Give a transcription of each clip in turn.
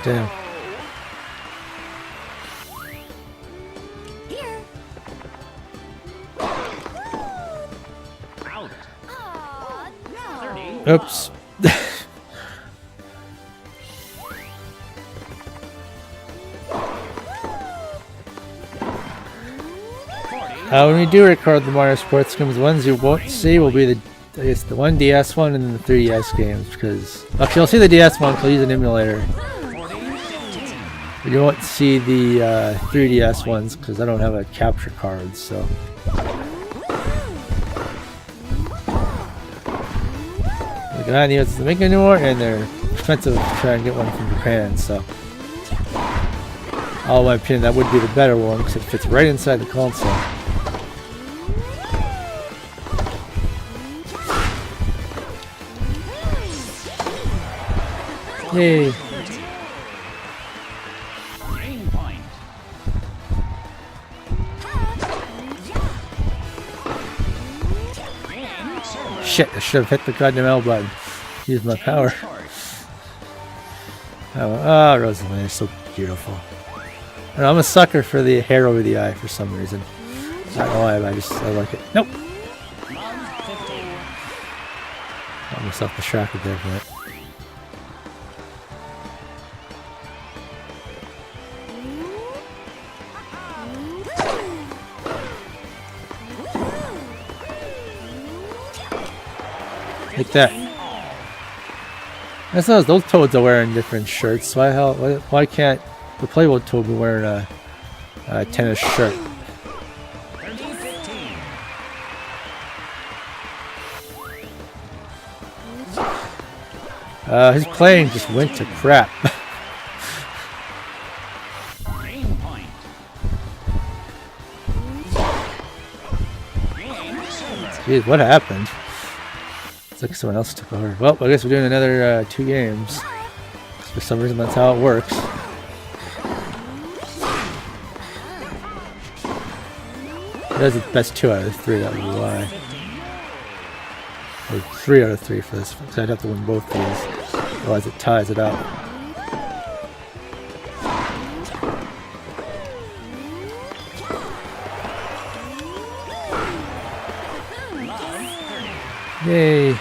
Damn. Oops. When we do record the Mario Sports games, the ones you won't see will be the 1DS one and then the 3DS games, because actually you'll see the DS one because I'll use an emulator. But you won't see the 3DS ones because I don't have a capture card, so. Like, I need to make anymore, and they're expensive to try and get one from Japan, so. In my opinion, that would be the better one because it fits right inside the console. Yay! Shit, I should have hit the goddamn L button. Use my power. Oh, Rosalina is so beautiful. And I'm a sucker for the hair over the eye for some reason. I don't know why, but I like it. Nope! Got myself distracted there for a minute. Like that. I suppose those Toads are wearing different shirts. Why can't the Playable Toad be wearing a tennis shirt? His plane just went to crap. Jeez, what happened? It's like someone else took over. Well, I guess we're doing another 2 games. For some reason, that's how it works. It does its best 2 out of 3, that would be why. Or 3 out of 3 for this, because I'd have to win both these. Otherwise, it ties it up. Yay!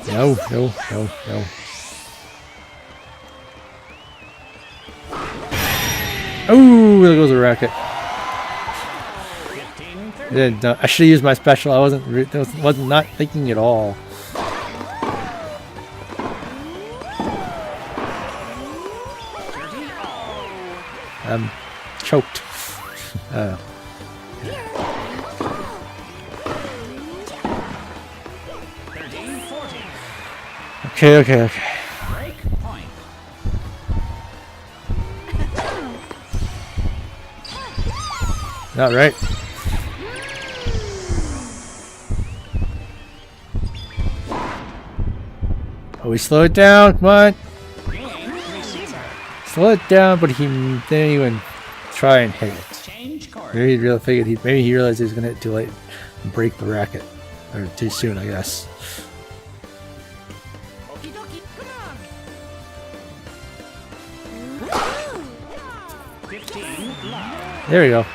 No. Oh, there goes a racket. I should have used my special. I wasn't not thinking at all. I'm choked. Okay. Not right. Oh, we slow it down. Come on. Slow it down, but he didn't even try and hit it. Maybe he really figured maybe he realized he was gonna hit it too late and break the racket, or too soon, I guess. There we go.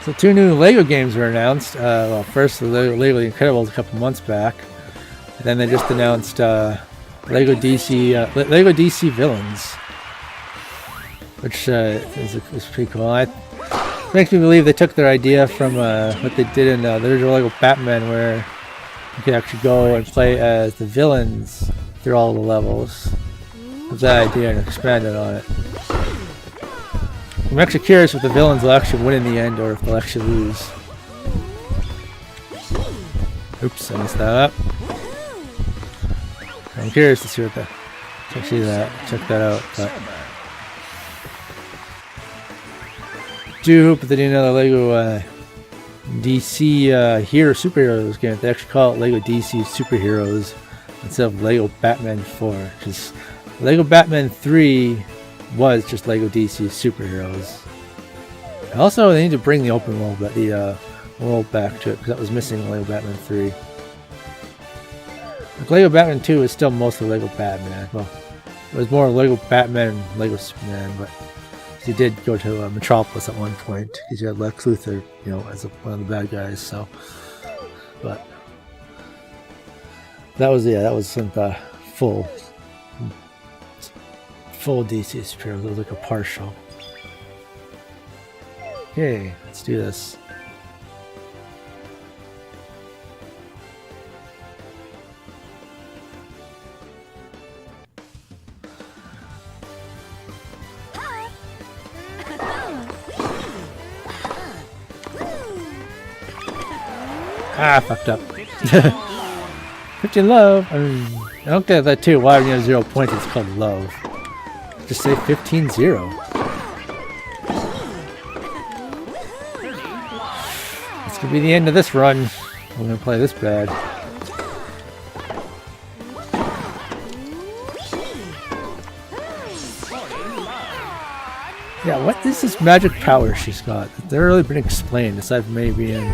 So 2 new LEGO games were announced. Well, first the LEGO The Incredibles a couple months back, and then they just announced LEGO DC Villains, which is pretty cool. It makes me believe they took their idea from what they did in the original LEGO Batman, where you could actually go and play as the villains through all the levels. Of that idea and expanded on it. I'm actually curious if the villains will actually win in the end or if they'll actually lose. Oops, I messed that up. I'm curious to see what that. Check that out. But do hope that they do another LEGO DC superheroes game. They actually call it LEGO DC Superheroes. instead of Lego Batman 4, because Lego Batman 3 was just Lego DC superheroes. Also, they need to bring the open world, world back to it, because that was missing in Lego Batman 3. Like Lego Batman 2 is still mostly Lego Batman. Well, it was more Lego Batman and Lego Superman, but he did go to Metropolis at one point, because you had Lex Luthor, you know, as one of the bad guys. So, but that was the full DC superheroes. It was like a partial. Okay, let's do this. Ah, fucked up. 15 love. I mean, I don't get that too. Why when you have 0 points it's called love? Just say 15-0. This could be the end of this run. I'm gonna play this bad. Yeah, what is this magic power she's got? They've really been explained, aside from maybe in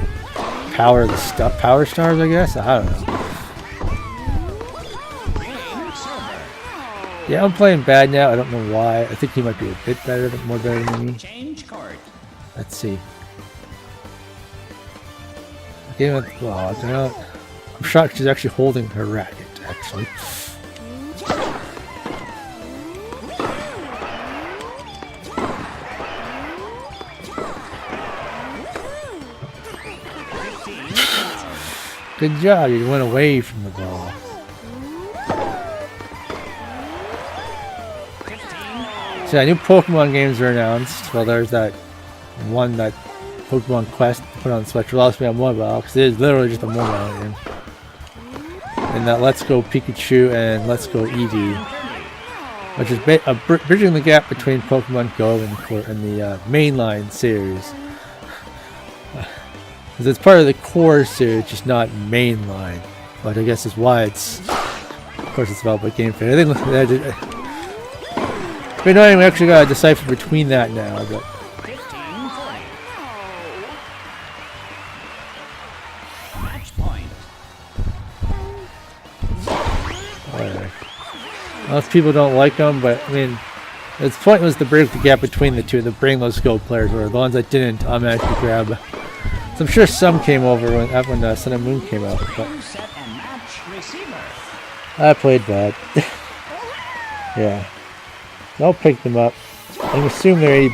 power stars, I guess? I don't know. Yeah, I'm playing bad now. I don't know why. I think he might be a bit better, more better than me. Let's see. I'm shocked she's actually holding her racket, actually. Good job, you went away from the ball. So yeah, new Pokemon games are announced. Well, there's that one that Pokemon Quest put on Switch. Will also be on mobile, because it is literally just a mobile game. And that Let's Go Pikachu and Let's Go Eevee, which is bridging the gap between Pokemon Go and the mainline series. Because it's part of the core series, just not mainline. But I guess that's why it's, of course, it's developed by Game Freak. I think it's been annoying. We actually got to decipher between that now, but. Most people don't like them, but I mean, its point was to bridge the gap between the two, to bring those Go players, or the ones that didn't automatically grab. So I'm sure some came over when Sun and Moon came out, but I played bad. Yeah, I'll pick them up. I assume they're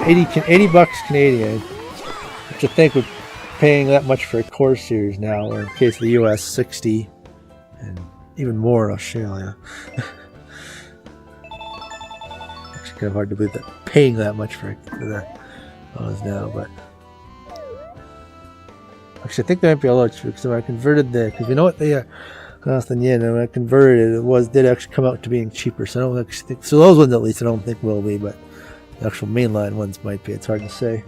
80 bucks Canadian, which I think we're paying that much for a core series now, or in case of the US, 60, and even more in Australia. Actually kind of hard to believe that paying that much for that now, but actually I think they might be a lot cheaper, because if I converted because we know what they are cost in yen, and when I converted it, did actually come out to being cheaper. So I don't actually think, so those ones at least I don't think will be, but the actual mainline ones might be. It's hard to say.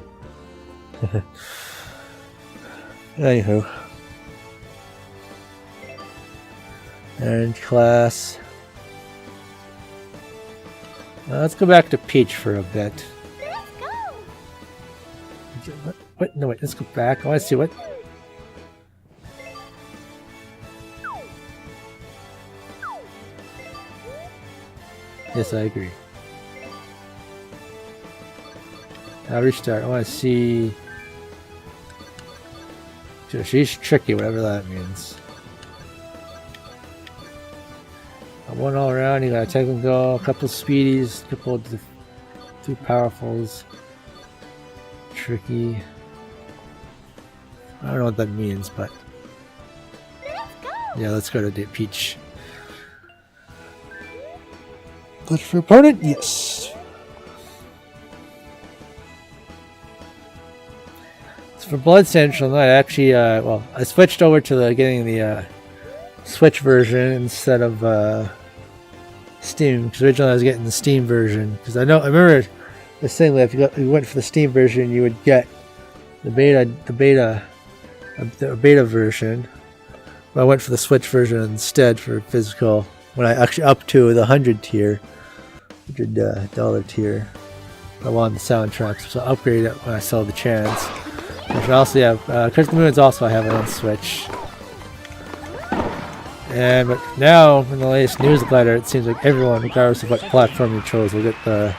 Anywho. Orange class. Let's go back to Peach for a bit. Let's go. What? No, wait. Let's go back. I want to see what. Yes, I agree. I'll restart. I want to see. She's tricky, whatever that means. One all around, you got a technical, a couple of speedies, a couple of two powerfuls. Tricky. I don't know what that means, but yeah, let's go to Peach. Good for opponent? Yes. So for Blood Central, I actually, I switched over to getting the Switch version instead of Steam, because originally I was getting the Steam version. Because I remember this thing that if you went for the Steam version, you would get the beta version, I went for the Switch version instead for physical. When I actually up to the $100 tier, $100 tier, I wanted the soundtracks, so I upgraded it when I saw the chance. Which I also have, Curse of the Moons also I have it on Switch. And but now in the latest newsletter, it seems like everyone, regardless of what platform you chose, will get the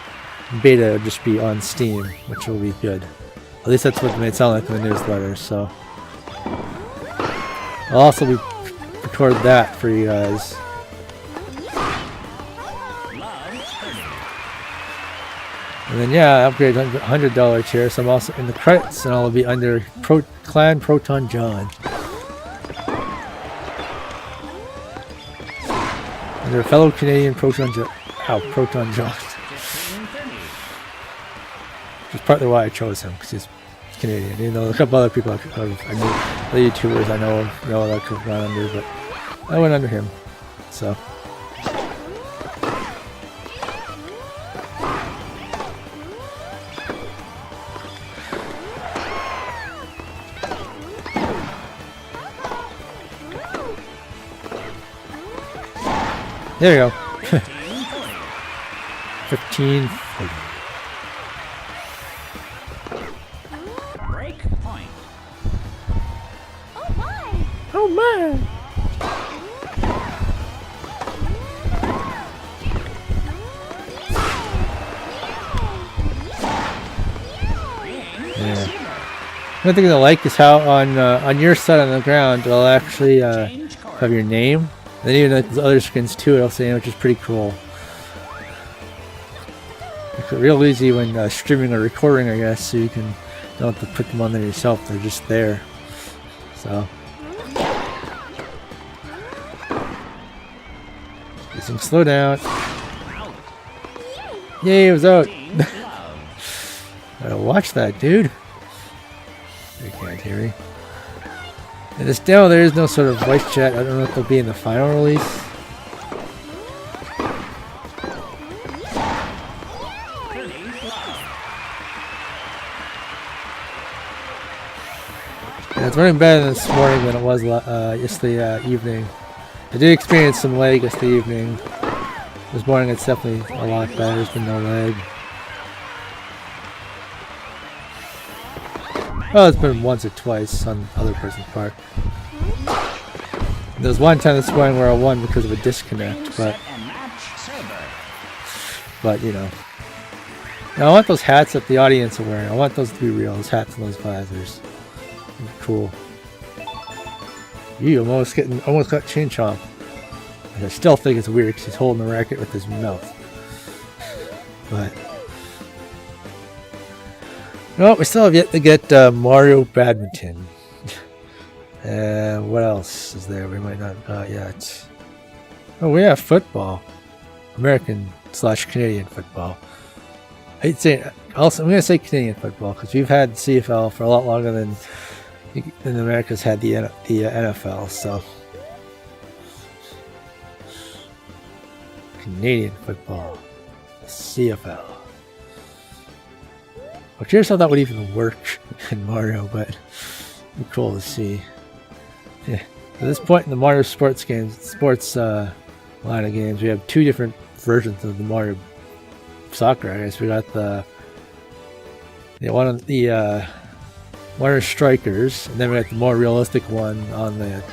beta just be on Steam, which will be good. At least that's what it made sound like in the newsletter. So I'll also be record that for you guys. And then yeah, I upgraded $100 tier, so I'm also in the credits, and I'll be under Clan Proton John. Under a fellow Canadian Proton John. Proton John. Which is partly why I chose him, because he's Canadian. You know, a couple other people I knew, the YouTubers I know that I could run under, but I went under him. So. There you go. 15. Break point. Oh my! Oh my! Yeah. One thing I like is how on your side on the ground it'll actually have your name. And then even like the other skins too, it'll say, which is pretty cool. It's real easy when streaming or recording, I guess, so you don't have to put them on there yourself. They're just there. So. Using slow down. Yay, it was out. Gotta watch that, dude. You can't hear me. In this demo, there is no sort of voice chat. I don't know if they'll be in the final release. Yeah, it's running better this morning than it was yesterday evening. I did experience some lag yesterday evening. This morning it's definitely a lot better. There's been no lag. Well, it's been once or twice on the other person's part. There was one time this morning where I won because of a disconnect, but you know. Now, I want those hats that the audience are wearing. I want those to be real, those hats and those visors. Cool. You almost got Chin Chomp. And I still think it's weird because he's holding the racket with his mouth. But no, we still have yet to get Mario Badminton. What else is there we might not have got yet? Oh, we have football. American/Canadian football. I'd say, also, I'm going to say Canadian football because we've had CFL for a lot longer than America's had the NFL, so. Canadian football. CFL. I'm curious how that would even work in Mario, but it'd be cool to see. Yeah. At this point in the Mario sports line of games, we have two different versions of the Mario soccer. I guess we got the Mario Strikers, and then we got the more realistic one on the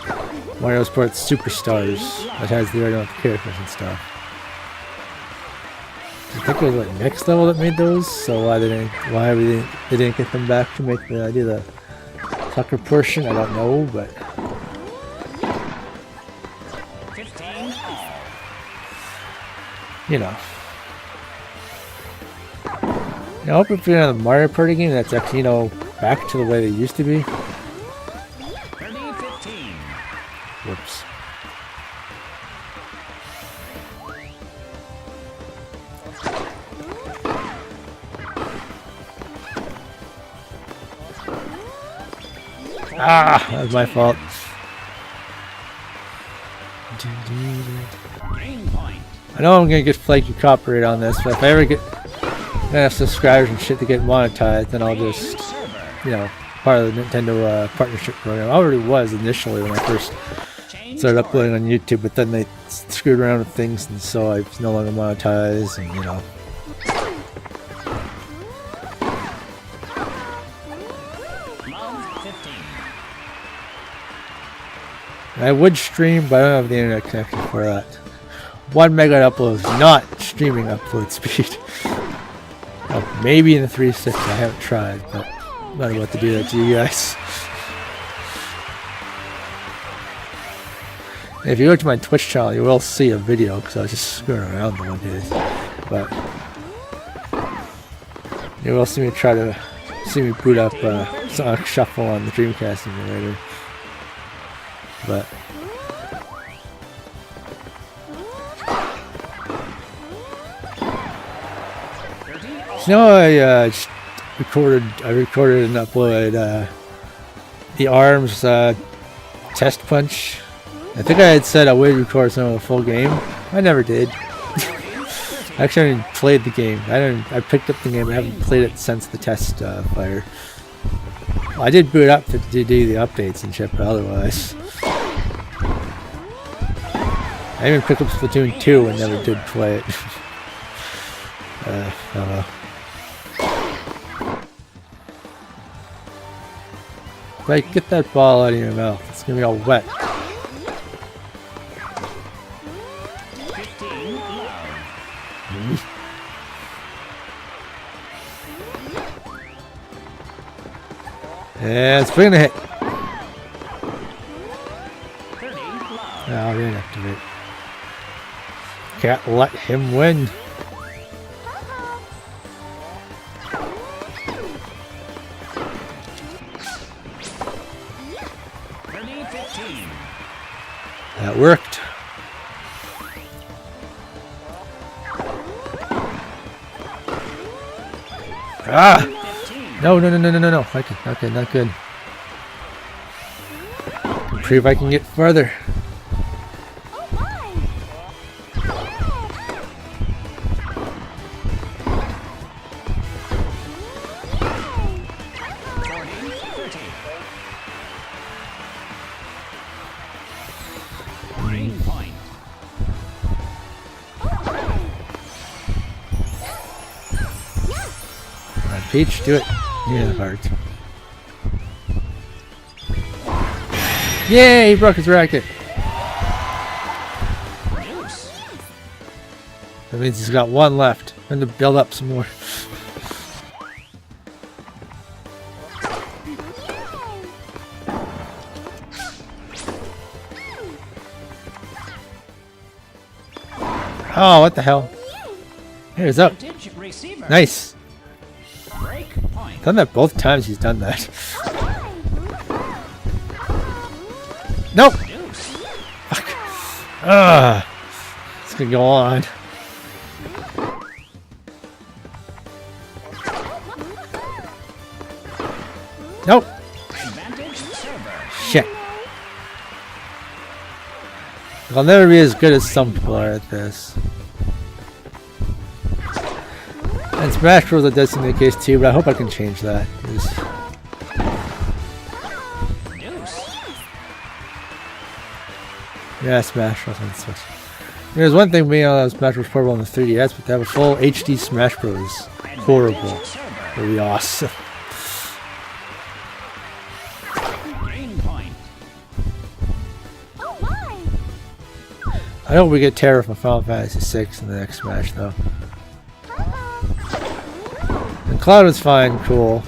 Mario Sports Superstars that has the original characters and stuff. I think it was like Next Level that made those, so why they didn't get them back to make the soccer portion, I don't know, but 15. you know. I hope if you're in a Mario Party game that's actually, back to the way they used to be. 30-15. Whoops. Ah, that was my fault. Game point. I know I'm gonna get flaky copyright on this, but if I ever get enough subscribers and shit to get monetized, then I'll just, part of the Nintendo partnership program. I already was initially when I first Change started course. uploading on YouTube, but then they screwed around with things, and so I was no longer monetized, and you know. Love 15. I would stream, but I don't have the internet connection for that. 1 meg upload is not streaming upload speed. Oh, maybe in the 360, I haven't tried, but I'm not about to do that to you guys. If you go to my Twitch channel, you will see a video because I was just screwing around the one day. But you will see me boot up Sonic Shuffle on the Dreamcast emulator. But you know, I just recorded and uploaded the ARMS test punch. I think I had said I would record some of the full game. I never did. I actually haven't played the game. I picked up the game. I haven't played it since the test fire. Well, I did boot up to do the updates and shit, but otherwise, I even picked up Splatoon 2 and never did play it. I don't know. Like, get that ball out of your mouth. It's gonna be all wet. 15. Love. Yeah, it's bringing a hit. 30. Love. Oh, reactivate. Can't let him win. That worked. Ah! No. Okay, not good. Prove I can get further. Green point. Alright, Peach, do it. Yeah, heart. Yay, he broke his racket. Deuce. That means he's got one left. I'm going to build up some more. Oh, what the hell? Here's up. Vintage receiver. Nice. Break point. Done that both times he's done that. Nope. Deuce. Fuck. Ah. It's gonna go on. Nope. Advantage server. Shit. I'll never be as good as some people are at this. And Smash Bros. That does seem to be the case too, but I hope I can change that. Deuce. Yeah, Smash Bros. On the Switch. There's one thing being on Smash Bros. Portable on the 3DS, but to have a full HD Smash Bros. Horrible. Advantage server. Would be awesome. Green point. Oh my! I hope we get Terra from Final Fantasy VI in the next Smash, though. And Cloud was fine, cool.